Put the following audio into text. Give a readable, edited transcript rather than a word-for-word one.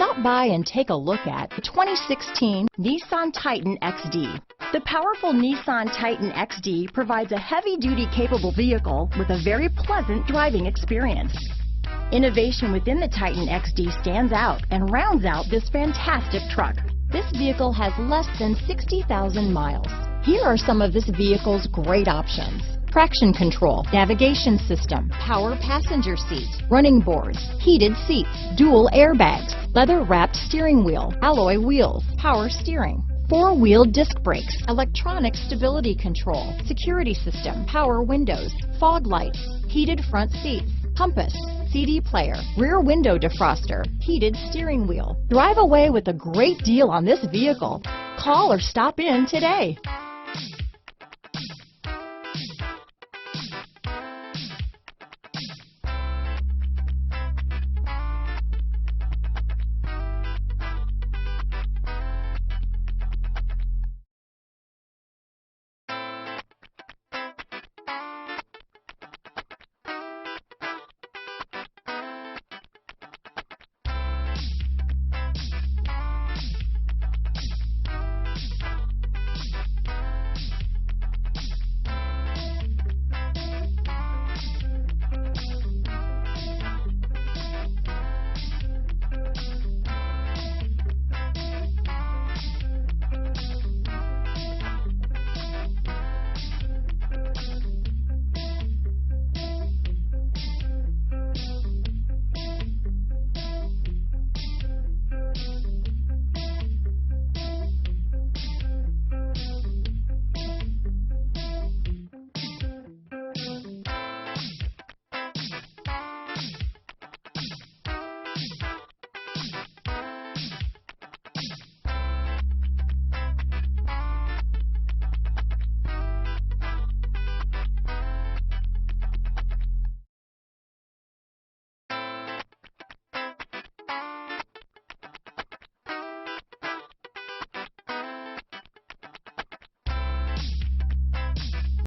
Stop by and take a look at the 2016 Nissan Titan XD. The powerful Nissan Titan XD provides a heavy-duty capable vehicle with a very pleasant driving experience. Innovation within the Titan XD stands out and rounds out this fantastic truck. This vehicle has less than 60,000 miles. Here are some of this vehicle's great options: traction control, navigation system, power passenger seat, running boards, heated seats, dual airbags, leather-wrapped steering wheel, alloy wheels, power steering, four-wheel disc brakes, electronic stability control, security system, power windows, fog lights, heated front seats, compass, CD player, rear window defroster, heated steering wheel. Drive away with a great deal on this vehicle. Call or stop in today.